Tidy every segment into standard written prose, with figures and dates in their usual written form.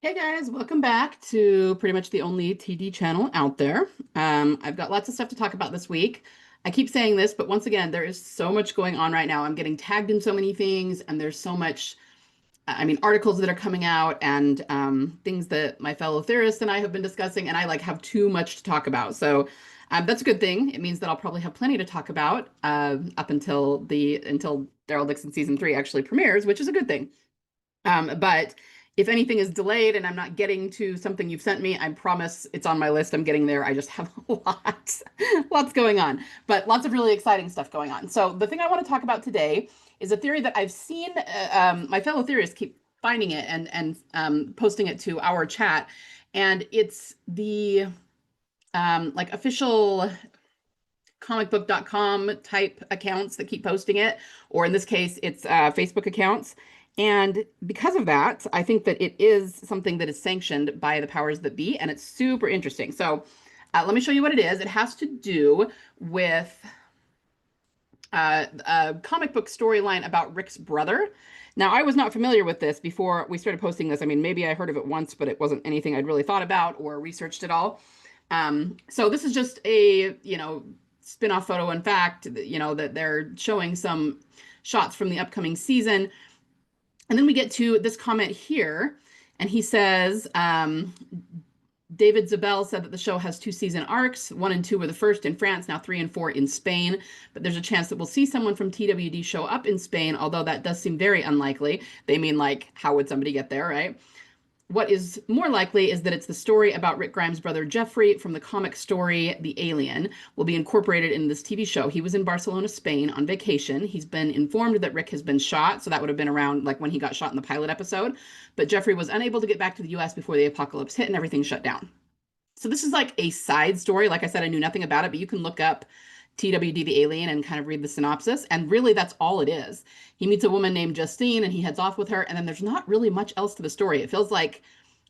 Hey guys, welcome back to pretty much the only TD channel out there. I've got lots of stuff to talk about this week. I keep saying this, but once again, there is so much going on right now. I'm getting tagged in so many things, and there's so much, articles that are coming out and things that my fellow theorists and I have been discussing, and I like have too much to talk about. So that's a good thing. It means that I'll probably have plenty to talk about up until Daryl Dixon season 3 actually premieres, which is a good thing. But if anything is delayed and I'm not getting to something you've sent me, I promise it's on my list. I'm getting there. I just have lots going on, but lots of really exciting stuff going on. So the thing I want to talk about today is a theory that I've seen. My fellow theorists keep finding it and posting it to our chat, and it's the like official comicbook.com type accounts that keep posting it, or in this case, it's Facebook accounts. And because of that, I think that it is something that is sanctioned by the powers that be, and it's super interesting. So let me show you what it is. It has to do with a comic book storyline about Rick's brother. Now, I was not familiar with this before we started posting this. I mean, maybe I heard of it once, but it wasn't anything I'd really thought about or researched at all. So this is just a, spin-off photo. In fact, that they're showing some shots from the upcoming season. And then we get to this comment here, and he says, David Zabel said that the show has 2 season arcs. 1 and 2 were the first in France, now 3 and 4 in Spain. But there's a chance that we'll see someone from TWD show up in Spain, although that does seem very unlikely. They mean, like, how would somebody get there, right? What is more likely is that it's the story about Rick Grimes' brother Jeffrey from the comic story The Alien will be incorporated in this TV show. He was in Barcelona, Spain on vacation. He's been informed that Rick has been shot, so that would have been around like when he got shot in the pilot episode. But Jeffrey was unable to get back to the US before the apocalypse hit and everything shut down. So this is like a side story. Like I said, I knew nothing about it, but you can look up TWD the Alien and kind of read the synopsis. And really, that's all it is. He meets a woman named Justine and he heads off with her. And then there's not really much else to the story. It feels like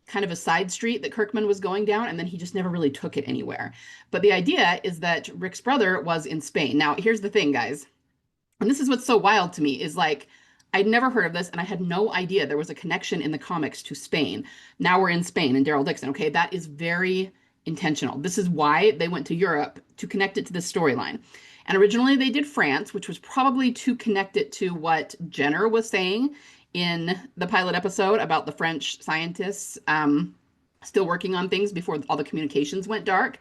kind of a side street that Kirkman was going down, and then he just never really took it anywhere. But the idea is that Rick's brother was in Spain. Now, here's the thing, guys. And this is what's so wild to me is like, I'd never heard of this, and I had no idea there was a connection in the comics to Spain. Now we're in Spain and Daryl Dixon. Okay, that is very intentional. This is why they went to Europe to connect it to this storyline. And originally they did France, which was probably to connect it to what Jenner was saying in the pilot episode about the French scientists still working on things before all the communications went dark.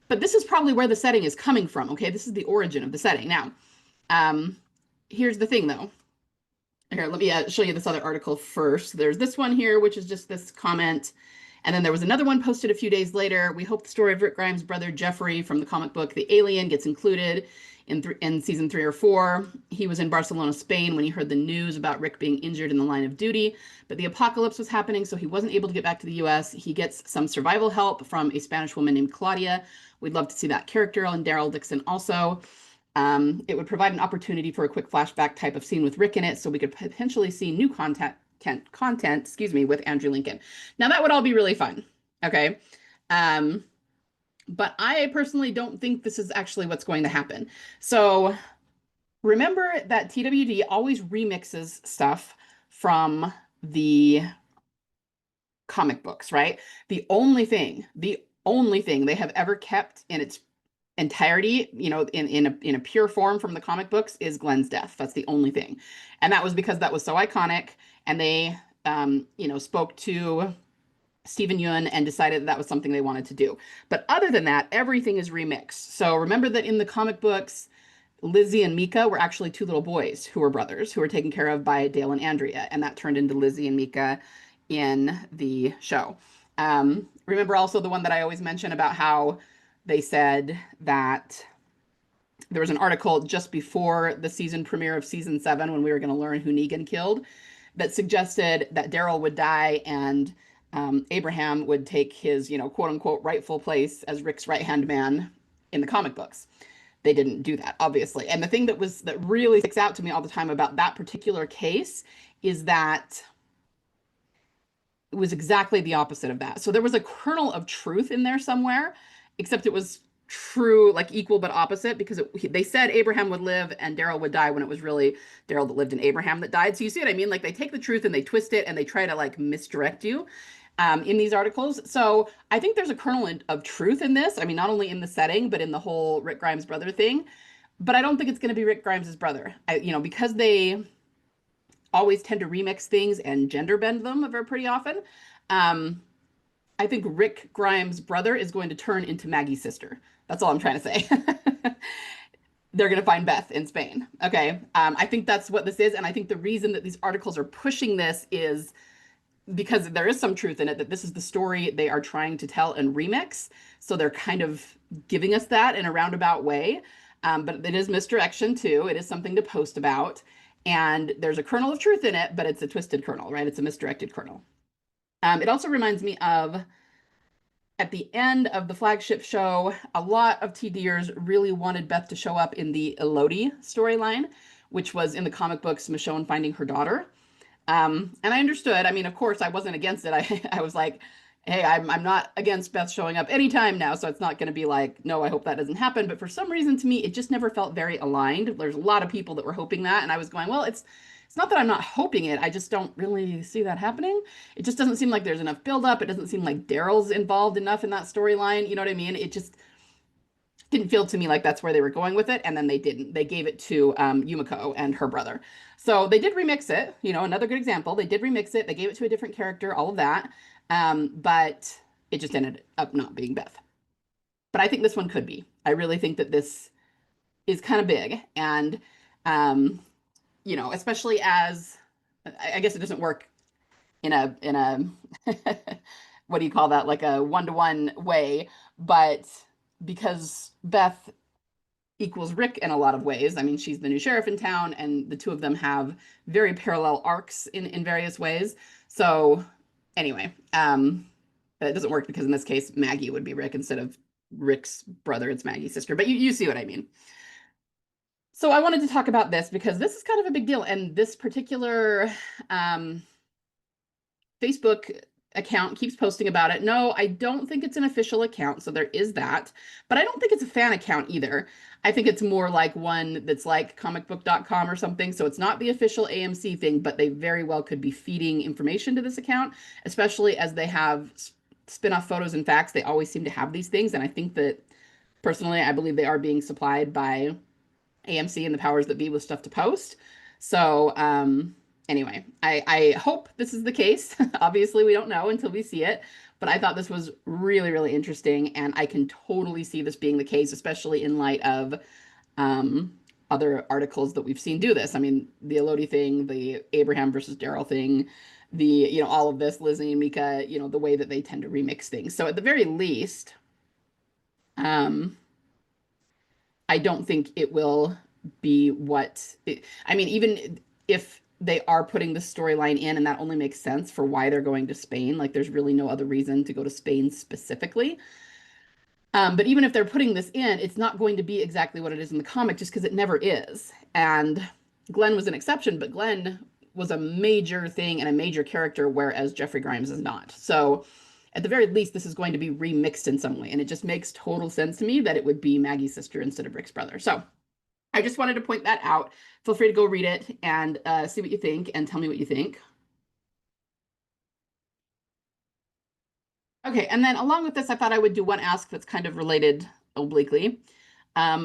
But this is probably where the setting is coming from. Okay, this is the origin of the setting. Now, here's the thing, though. Here, let me show you this other article first. There's this one here, which is just this comment. And then there was another one posted a few days later. We hope the story of Rick Grimes' brother Jeffrey from the comic book The Alien gets included in season 3 or 4. He was in Barcelona, Spain when he heard the news about Rick being injured in the line of duty, but the apocalypse was happening, so he wasn't able to get back to the US. He gets some survival help from a Spanish woman named Claudia. We'd love to see that character and Daryl Dixon also. It would provide an opportunity for a quick flashback type of scene with Rick in it, so we could potentially see new content, with Andrew Lincoln. Now that would all be really fun, okay? But I personally don't think this is actually what's going to happen. So remember that TWD always remixes stuff from the comic books, right? The only thing they have ever kept in its entirety, in a pure form from the comic books is Glenn's death. That's the only thing. And that was because that was so iconic, and they spoke to Stephen Yeun and decided that was something they wanted to do. But other than that, everything is remixed. So remember that in the comic books, Lizzie and Mika were actually 2 little boys who were brothers, who were taken care of by Dale and Andrea, and that turned into Lizzie and Mika in the show. Remember also the one that I always mention about how they said that there was an article just before the season premiere of season 7 when we were going to learn who Negan killed that suggested that Daryl would die and Abraham would take his, quote unquote, rightful place as Rick's right-hand man in the comic books. They didn't do that, obviously. And the thing that really sticks out to me all the time about that particular case is that it was exactly the opposite of that. So there was a kernel of truth in there somewhere, except it was true, like equal but opposite, because they said Abraham would live and Daryl would die when it was really Daryl that lived and Abraham that died. So you see what I mean? Like they take the truth and they twist it and they try to like misdirect you. in these articles. So I think there's a kernel of truth in this. I mean, not only in the setting, but in the whole Rick Grimes brother thing. But I don't think it's going to be Rick Grimes's brother. Because they always tend to remix things and gender bend them very pretty often. Um, I think Rick Grimes' brother is going to turn into Maggie's sister. That's all I'm trying to say. They're going to find Beth in Spain. Okay. I think that's what this is. And I think the reason that these articles are pushing this is because there is some truth in it that this is the story they are trying to tell and remix. So they're kind of giving us that in a roundabout way. But it is misdirection too. It is something to post about. And there's a kernel of truth in it, but it's a twisted kernel, right? It's a misdirected kernel. It also reminds me of at the end of the flagship show, a lot of TDers really wanted Beth to show up in the Elodie storyline, which was in the comic books Michonne finding her daughter. And I understood. I mean, of course, I wasn't against it. I was like, hey, I'm not against Beth showing up anytime now, so it's not going to be like, no, I hope that doesn't happen. But for some reason, to me, it just never felt very aligned. There's a lot of people that were hoping that, and I was going, well, it's not that I'm not hoping it. I just don't really see that happening. It just doesn't seem like there's enough buildup. It doesn't seem like Daryl's involved enough in that storyline. You know what I mean? It just didn't feel to me like that's where they were going with it, and then they didn't. They gave it to Yumiko and her brother. So they did remix it. Another good example. They did remix it. They gave it to a different character, all of that. But it just ended up not being Beth. But I think this one could be. I really think that this is kind of big, and especially as I guess it doesn't work in a what do you call that? Like a one-to-one way, but because Beth equals Rick in a lot of ways. I mean, she's the new sheriff in town, and the two of them have very parallel arcs in various ways. So anyway, it doesn't work because in this case, Maggie would be Rick instead of Rick's brother. It's Maggie's sister, but you see what I mean. So I wanted to talk about this because this is kind of a big deal, and this particular Facebook account keeps posting about it. No, I don't think it's an official account, so there is that. But I don't think it's a fan account either. I think it's more like one that's like comicbook.com or something. So it's not the official AMC thing, but they very well could be feeding information to this account, especially as they have spin-off photos and facts. They always seem to have these things. And I think that personally, I believe they are being supplied by AMC and the powers that be with stuff to post. So, anyway, I hope this is the case. Obviously, we don't know until we see it, but I thought this was really, really interesting, and I can totally see this being the case, especially in light of other articles that we've seen do this. I mean, the Elodie thing, the Abraham versus Daryl thing, all of this, Lizzie and Mika, the way that they tend to remix things. So at the very least, I don't think it will be I mean, even if they are putting the storyline in, and that only makes sense for why they're going to Spain. Like, there's really no other reason to go to Spain specifically. But even if they're putting this in, it's not going to be exactly what it is in the comic, just because it never is. And Glenn was an exception, but Glenn was a major thing and a major character, whereas Jeffrey Grimes is not. So at the very least, this is going to be remixed in some way. And it just makes total sense to me that it would be Maggie's sister instead of Rick's brother. So I just wanted to point that out. Feel free to go read it and see what you think and tell me what you think. Okay, and then along with this, I thought I would do one ask that's kind of related obliquely.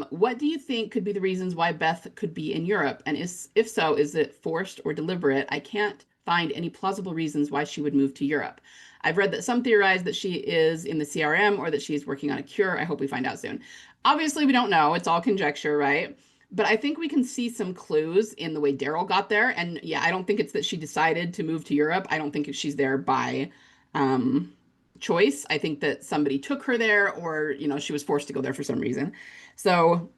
What do you think could be the reasons why Beth could be in Europe? And if so, is it forced or deliberate? I can't find any plausible reasons why she would move to Europe. I've read that some theorize that she is in the CRM or that she's working on a cure. I hope we find out soon. Obviously, we don't know. It's all conjecture, right? But I think we can see some clues in the way Daryl got there. And yeah, I don't think it's that she decided to move to Europe. I don't think she's there by choice. I think that somebody took her there, or, she was forced to go there for some reason. So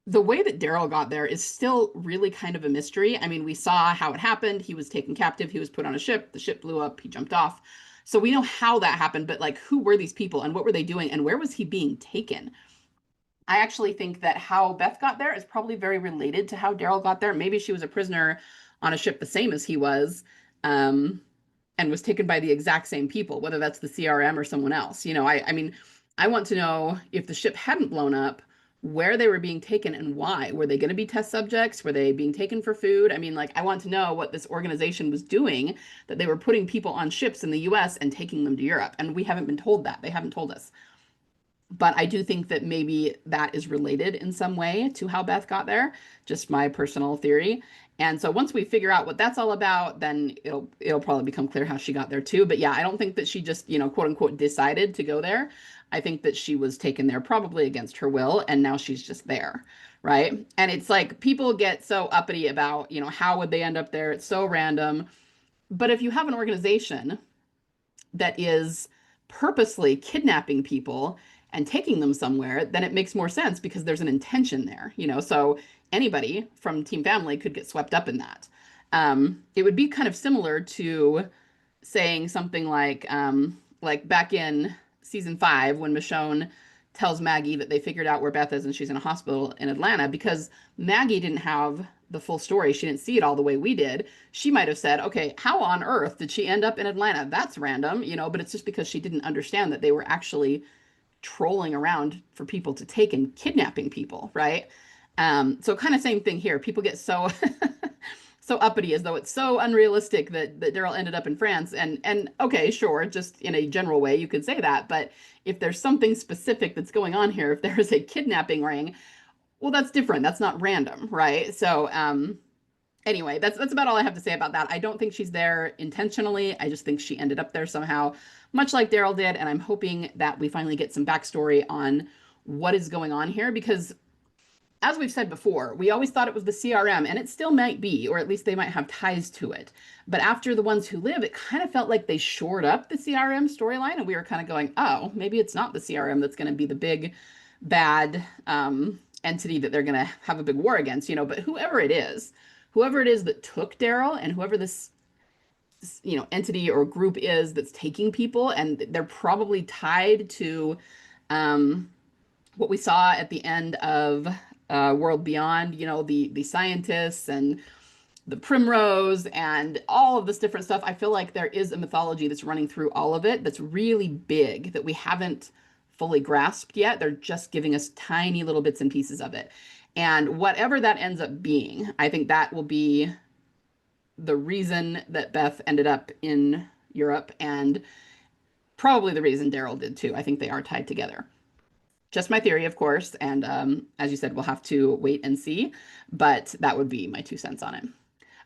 the way that Daryl got there is still really kind of a mystery. I mean, we saw how it happened. He was taken captive. He was put on a ship. The ship blew up. He jumped off. So we know how that happened, but like, who were these people and what were they doing and where was he being taken? I actually think that how Beth got there is probably very related to how Daryl got there. Maybe she was a prisoner on a ship the same as he was, and was taken by the exact same people, whether that's the CRM or someone else. I mean, I want to know if the ship hadn't blown up, where they were being taken and why. Were they going to be test subjects? Were they being taken for food? I mean, like, I want to know what this organization was doing, that they were putting people on ships in the US and taking them to Europe. And we haven't been told that. They haven't told us. But I do think that maybe that is related in some way to how Beth got there, just my personal theory. And so once we figure out what that's all about, then it'll probably become clear how she got there too. But yeah, I don't think that she just, quote unquote, decided to go there. I think that she was taken there probably against her will, and now she's just there, right? And it's like people get so uppity about, how would they end up there? It's so random. But if you have an organization that is purposely kidnapping people and taking them somewhere, then it makes more sense because there's an intention there, So anybody from Team Family could get swept up in that. It would be kind of similar to saying something like back in season 5 when Michonne tells Maggie that they figured out where Beth is and she's in a hospital in Atlanta, because Maggie didn't have the full story. She didn't see it all the way we did. She might have said, okay, how on earth did she end up in Atlanta? That's random, but it's just because she didn't understand that they were actually trolling around for people to take and kidnapping people, right? So kind of same thing here. People get so so uppity as though it's so unrealistic that Daryl ended up in France. And okay, sure, just in a general way, you could say that. But if there's something specific that's going on here, if there is a kidnapping ring, well, that's different. That's not random, right? So anyway, that's about all I have to say about that. I don't think she's there intentionally. I just think she ended up there somehow, much like Daryl did. And I'm hoping that we finally get some backstory on what is going on here, because as we've said before, we always thought it was the CRM, and it still might be, or at least they might have ties to it. But after The Ones Who Live, it kind of felt like they shored up the CRM storyline, and we were kind of going, oh, maybe it's not the CRM that's going to be the big bad entity that they're going to have a big war against, But whoever it is that took Daryl, and whoever this entity or group is that's taking people, and they're probably tied to what we saw at the end of World Beyond, the scientists and the Primrose and all of this different stuff. I feel like there is a mythology that's running through all of it that's really big that we haven't fully grasped yet. They're just giving us tiny little bits and pieces of it. And whatever that ends up being, I think that will be the reason that Beth ended up in Europe, and probably the reason Daryl did too. I think they are tied together. Just my theory, of course, and as you said, we'll have to wait and see, but that would be my 2 cents on it.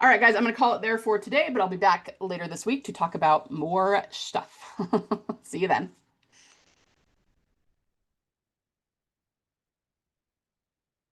All right, guys, I'm going to call it there for today, but I'll be back later this week to talk about more stuff. See you then.